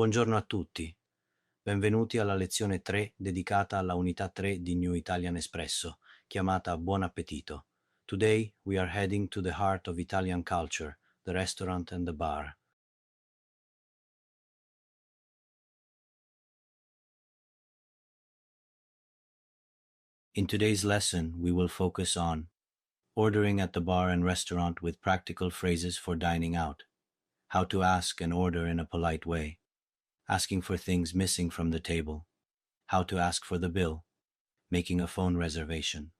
Buongiorno a tutti, benvenuti alla lezione 3 dedicata alla unità 3 di New Italian Espresso, chiamata Buon appetito. Today we are heading to the heart of Italian culture, the restaurant and the bar. In today's lesson, we will focus on ordering at the bar and restaurant with practical phrases for dining out, how to ask and order in a polite way, asking for things missing from the table, how to ask for the bill, making a phone reservation,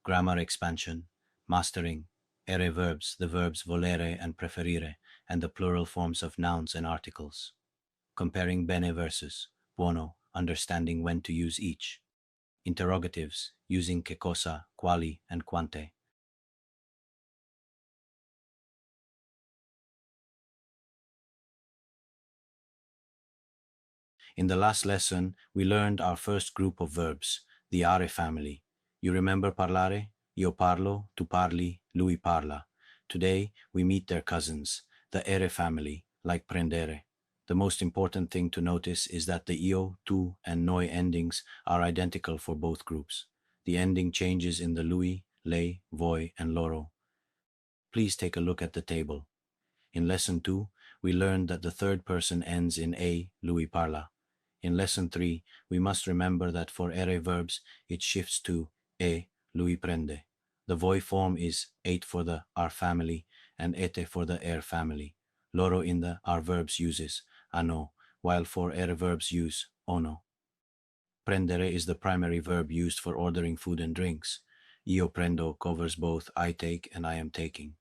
grammar expansion, mastering, verbs, the verbs volere and preferire, and the plural forms of nouns and articles, comparing bene versus buono, understanding when to use each, interrogatives, using che cosa, quali, and quante. In the last lesson, we learned our first group of verbs, the are family. You remember parlare? Io parlo, tu parli, lui parla. Today, we meet their cousins, the ere family, like prendere. The most important thing to notice is that the io, tu, and noi endings are identical for both groups. The ending changes in the lui, lei, voi, and loro. Please take a look at the table. In lesson 2, we learned that the third person ends in a, lui parla. In lesson 3, we must remember that for ere verbs, it shifts to e, lui prende. The voi form is ate for the our family and ete for the er family. Loro in the our verbs uses ano, while for ere verbs use ono. Prendere is the primary verb used for ordering food and drinks. Io prendo covers both I take and I am taking.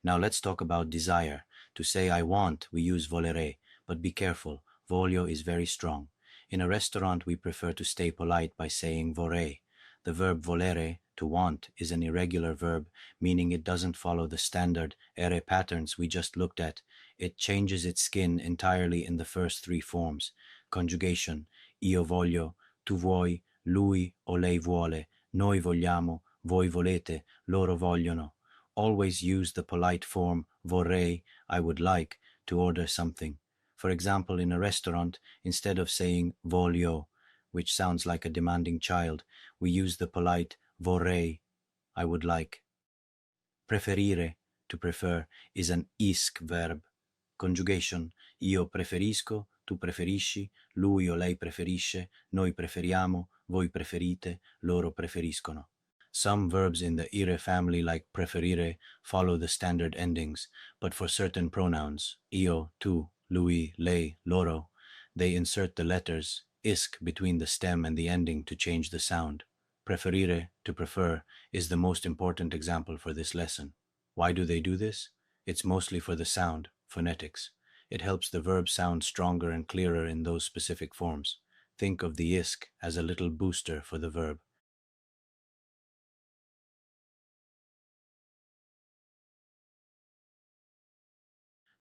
Now let's talk about desire. To say I want, we use volere, but be careful, voglio is very strong. In a restaurant, we prefer to stay polite by saying vorrei. The verb volere, to want, is an irregular verb, meaning it doesn't follow the standard ere patterns we just looked at. It changes its skin entirely in the first three forms. Conjugation, io voglio, tu vuoi, lui o lei vuole, noi vogliamo, voi volete, loro vogliono. Always use the polite form vorrei, I would like, to order something. For example, in a restaurant, instead of saying voglio, which sounds like a demanding child, we use the polite vorrei, I would like. Preferire, to prefer, is an isc verb. Conjugation, io preferisco, tu preferisci, lui o lei preferisce, noi preferiamo, voi preferite, loro preferiscono. Some verbs in the ire family like preferire follow the standard endings, but for certain pronouns, io, tu, lui, lei, loro, they insert the letters isc between the stem and the ending to change the sound. Preferire, to prefer, is the most important example for this lesson. Why do they do this? It's mostly for the sound, phonetics. It helps the verb sound stronger and clearer in those specific forms. Think of the isc as a little booster for the verb.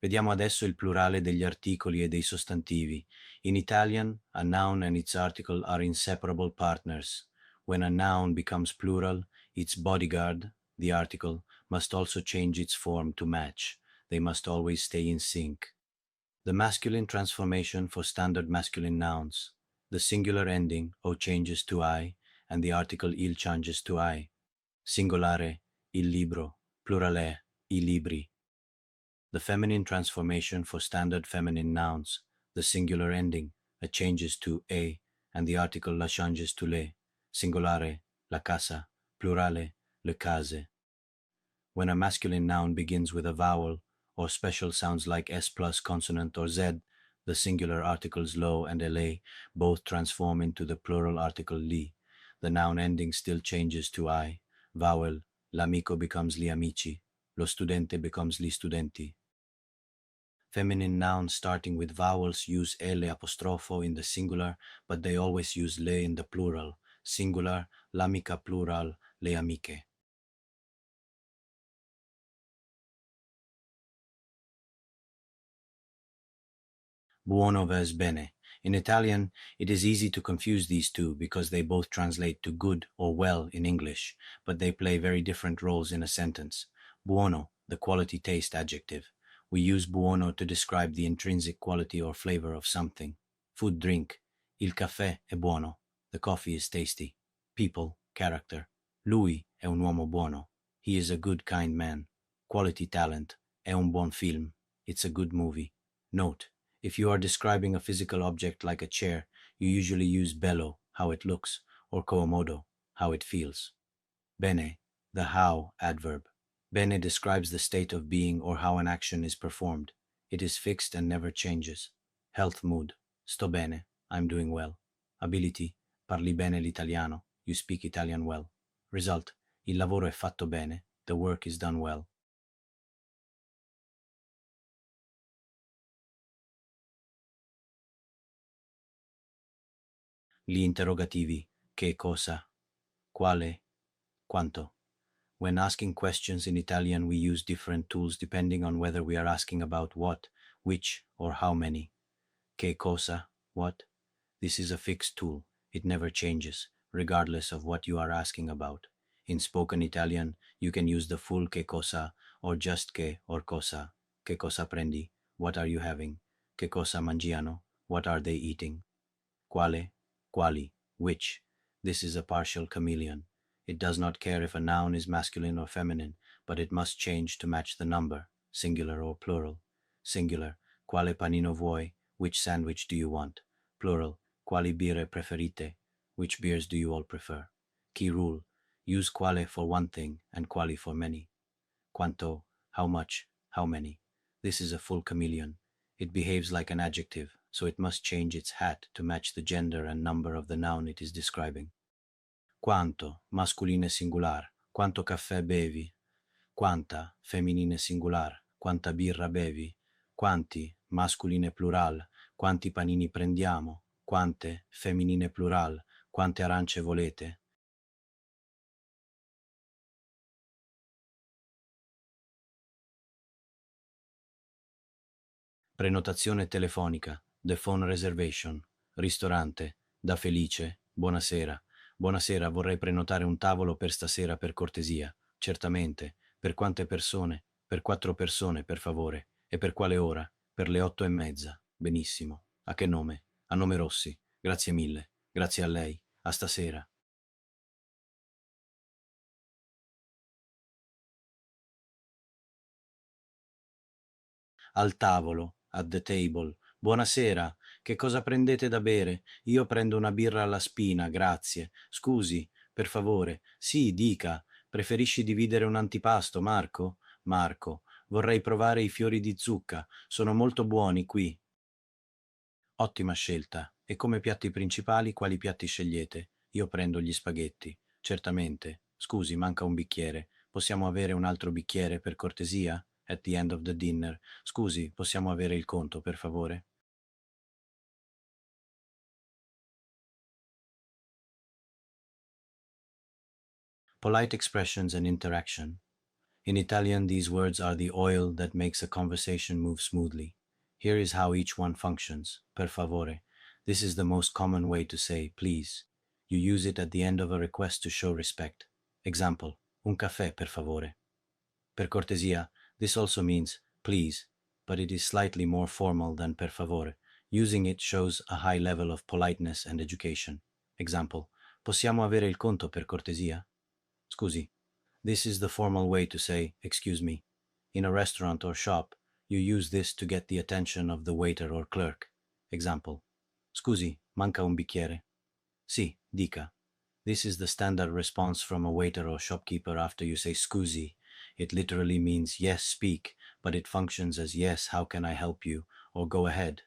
Vediamo adesso il plurale degli articoli e dei sostantivi. In Italian, a noun and its article are inseparable partners. When a noun becomes plural, its bodyguard, the article, must also change its form to match. They must always stay in sync. The masculine transformation for standard masculine nouns. The singular ending o changes to I, and the article il changes to I. Singolare, il libro, plurale, I libri. The feminine transformation for standard feminine nouns, the singular ending, it changes to e, and the article la changes to le, singolare, la casa, plurale, le case. When a masculine noun begins with a vowel, or special sounds like S plus consonant or Z, the singular articles lo and le both transform into the plural article li. The noun ending still changes to I. Vowel, l'amico becomes li amici, lo studente becomes li studenti. Feminine nouns starting with vowels use ele apostrofo in the singular, but they always use le in the plural. Singular, l'amica plural, le amiche. Buono vs bene. In Italian, it is easy to confuse these two because they both translate to good or well in English, but they play very different roles in a sentence. Buono, the quality taste adjective. We use buono to describe the intrinsic quality or flavor of something. Food, drink. Il caffè è buono. The coffee is tasty. People, character. Lui è un uomo buono. He is a good, kind man. Quality, talent. È un buon film. It's a good movie. Note: if you are describing a physical object like a chair, you usually use bello, how it looks, or comodo, how it feels. Bene, the how adverb. Bene describes the state of being or how an action is performed. It is fixed and never changes. Health, mood. Sto bene, I'm doing well. Ability: parli bene l'italiano, you speak Italian well. Result: il lavoro è fatto bene, the work is done well. Gli interrogativi: che cosa, quale, quanto. When asking questions in Italian, we use different tools depending on whether we are asking about what, which, or how many. Che cosa, what? This is a fixed tool. It never changes, regardless of what you are asking about. In spoken Italian, you can use the full che cosa, or just che or cosa. Che cosa prendi? What are you having? Che cosa mangiano? What are they eating? Quale, quali, which. This is a partial chameleon. It does not care if a noun is masculine or feminine, but it must change to match the number, singular or plural. Singular: quale panino vuoi? Which sandwich do you want? Plural: quali birre preferite? Which beers do you all prefer? Key rule: use quale for one thing and quali for many. Quanto: how much, how many. This is a full chameleon. It behaves like an adjective, so it must change its hat to match the gender and number of the noun it is describing. Quanto, masculine singular. Quanto caffè bevi? Quanta, femminile singular. Quanta birra bevi? Quanti, masculine plural. Quanti panini prendiamo? Quante, femminile plural. Quante arance volete? Prenotazione telefonica, the phone reservation. Ristorante, da Felice, buonasera. Buonasera, vorrei prenotare un tavolo per stasera per cortesia. Certamente. Per quante persone? Per 4 persone, per favore. E per quale ora? Per le 8:30. Benissimo. A che nome? A nome Rossi. Grazie mille. Grazie a lei. A stasera. Al tavolo, at the table. Buonasera, che cosa prendete da bere? Io prendo una birra alla spina, grazie. Scusi, per favore. Sì, dica. Preferisci dividere un antipasto, Marco? Marco, vorrei provare i fiori di zucca. Sono molto buoni qui. Ottima scelta. E come piatti principali quali piatti scegliete? Io prendo gli spaghetti. Certamente. Scusi, manca un bicchiere. Possiamo avere un altro bicchiere, per cortesia? At the end of the dinner. Scusi, possiamo avere il conto, per favore? Polite expressions and interaction. In Italian, these words are the oil that makes a conversation move smoothly. Here is how each one functions. Per favore. This is the most common way to say please. You use it at the end of a request to show respect. Example: un caffè, per favore. Per cortesia. This also means please, but it is slightly more formal than per favore. Using it shows a high level of politeness and education. Example: possiamo avere il conto, per cortesia? Scusi. This is the formal way to say excuse me. In a restaurant or shop, you use this to get the attention of the waiter or clerk. Example: scusi, manca un bicchiere? Sì, dica. This is the standard response from a waiter or shopkeeper after you say scusi. It literally means yes, speak, but it functions as yes, how can I help you, or go ahead.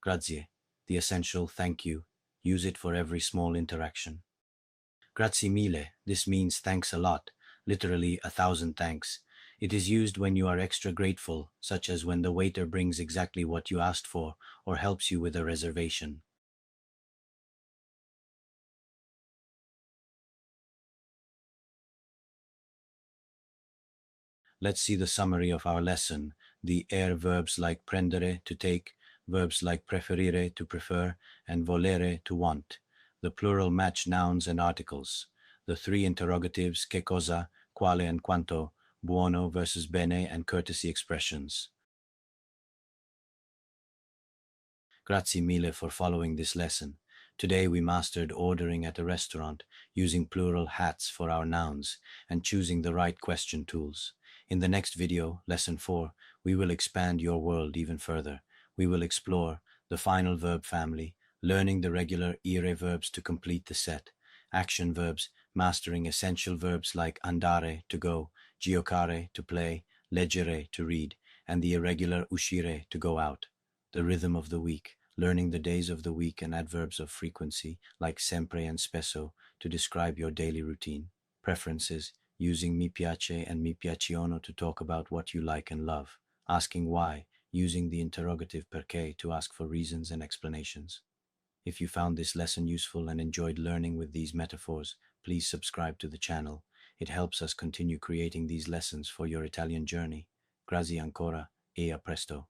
Grazie, the essential thank you. Use it for every small interaction. Grazie mille, this means thanks a lot, literally 1,000 thanks. It is used when you are extra grateful, such as when the waiter brings exactly what you asked for or helps you with a reservation. Let's see the summary of our lesson. The air verbs like prendere, to take, verbs like preferire to prefer and volere to want, the plural match nouns and articles, the three interrogatives cosa, Quale and Quanto, Buono versus Bene and courtesy expressions. Grazie mille for following this lesson. Today we mastered ordering at a restaurant, using plural hats for our nouns, and choosing the right question tools. In the next video, Lesson 4, we will expand your world even further. We will explore the final verb family, learning the regular ire verbs to complete the set, action verbs, mastering essential verbs like andare to go, giocare to play, leggere to read, and the irregular uscire to go out. The rhythm of the week, learning the days of the week and adverbs of frequency like sempre and spesso to describe your daily routine. Preferences, using mi piace and mi piacciono to talk about what you like and love. Asking why, using the interrogative perché to ask for reasons and explanations. If you found this lesson useful and enjoyed learning with these metaphors, please subscribe to the channel. It helps us continue creating these lessons for your Italian journey. Grazie ancora e a presto.